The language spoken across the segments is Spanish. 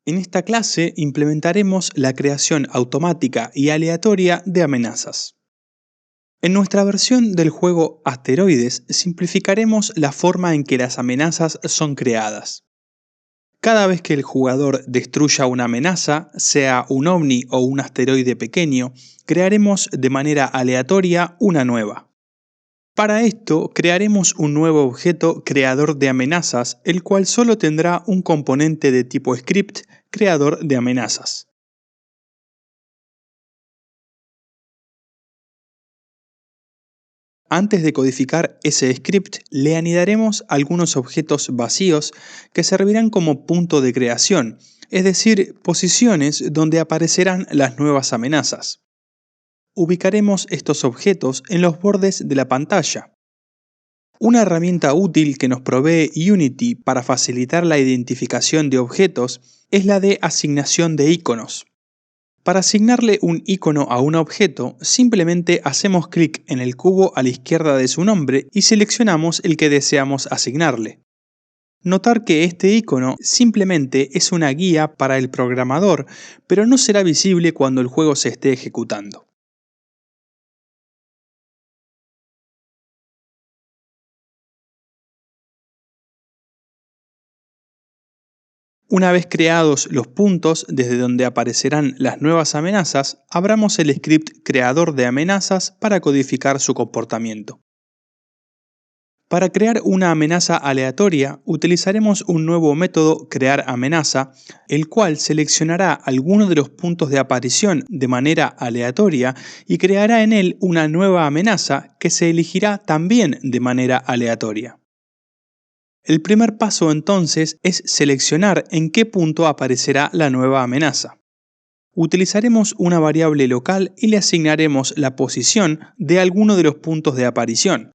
En esta clase implementaremos la creación automática y aleatoria de amenazas. En nuestra versión del juego Asteroides simplificaremos la forma en que las amenazas son creadas. Cada vez que el jugador destruya una amenaza, sea un ovni o un asteroide pequeño, crearemos de manera aleatoria una nueva. Para esto, crearemos un nuevo objeto creador de amenazas, el cual solo tendrá un componente de tipo script creador de amenazas. Antes de codificar ese script, le anidaremos algunos objetos vacíos que servirán como punto de creación, es decir, posiciones donde aparecerán las nuevas amenazas. Ubicaremos estos objetos en los bordes de la pantalla. Una herramienta útil que nos provee Unity para facilitar la identificación de objetos es la de asignación de iconos. Para asignarle un icono a un objeto, simplemente hacemos clic en el cubo a la izquierda de su nombre y seleccionamos el que deseamos asignarle. Notar que este icono simplemente es una guía para el programador, pero no será visible cuando el juego se esté ejecutando. Una vez creados los puntos desde donde aparecerán las nuevas amenazas, abramos el script creador de amenazas para codificar su comportamiento. Para crear una amenaza aleatoria, utilizaremos un nuevo método crearAmenaza, el cual seleccionará alguno de los puntos de aparición de manera aleatoria y creará en él una nueva amenaza que se elegirá también de manera aleatoria. El primer paso entonces es seleccionar en qué punto aparecerá la nueva amenaza. Utilizaremos una variable local y le asignaremos la posición de alguno de los puntos de aparición.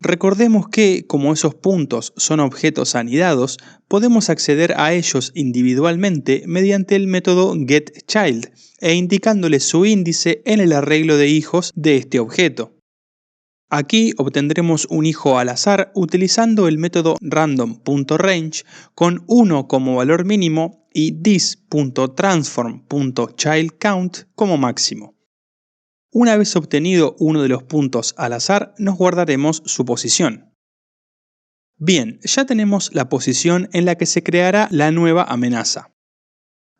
Recordemos que, como esos puntos son objetos anidados, podemos acceder a ellos individualmente mediante el método getChild e indicándole su índice en el arreglo de hijos de este objeto. Aquí obtendremos un hijo al azar utilizando el método random.range con 1 como valor mínimo y this.transform.childCount como máximo. Una vez obtenido uno de los puntos al azar, nos guardaremos su posición. Bien, ya tenemos la posición en la que se creará la nueva amenaza.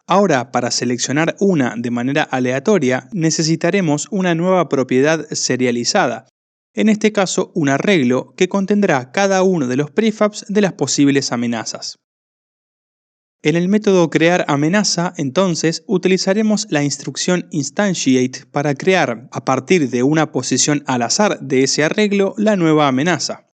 Ahora, para seleccionar una de manera aleatoria, necesitaremos una nueva propiedad serializada, en este caso un arreglo que contendrá cada uno de los prefabs de las posibles amenazas. En el método crearAmenaza, entonces, utilizaremos la instrucción instantiate para crear, a partir de una posición al azar de ese arreglo, la nueva amenaza.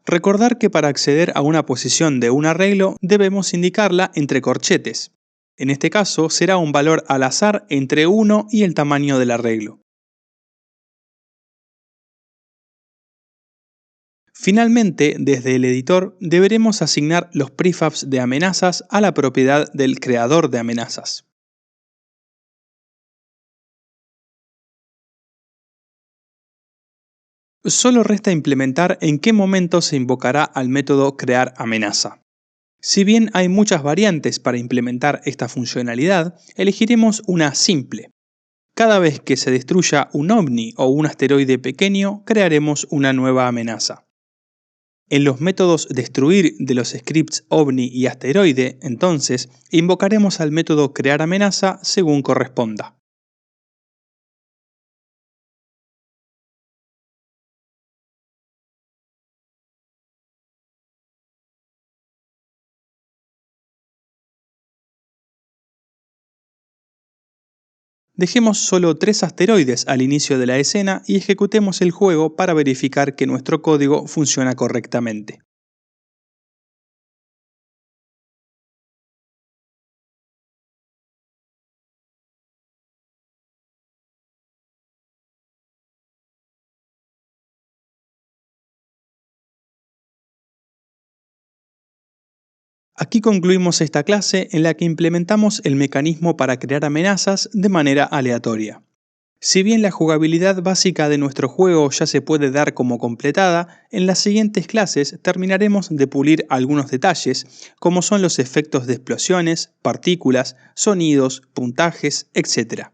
Recordar que para acceder a una posición de un arreglo debemos indicarla entre corchetes. En este caso será un valor al azar entre 1 y el tamaño del arreglo. Finalmente, desde el editor deberemos asignar los prefabs de amenazas a la propiedad del creador de amenazas. Solo resta implementar en qué momento se invocará al método crearAmenaza. Si bien hay muchas variantes para implementar esta funcionalidad, elegiremos una simple. Cada vez que se destruya un ovni o un asteroide pequeño, crearemos una nueva amenaza. En los métodos destruir de los scripts ovni y asteroide, entonces, invocaremos al método crearAmenaza según corresponda. Dejemos solo 3 asteroides al inicio de la escena y ejecutemos el juego para verificar que nuestro código funciona correctamente. Aquí concluimos esta clase en la que implementamos el mecanismo para crear amenazas de manera aleatoria. Si bien la jugabilidad básica de nuestro juego ya se puede dar como completada, en las siguientes clases terminaremos de pulir algunos detalles, como son los efectos de explosiones, partículas, sonidos, puntajes, etc.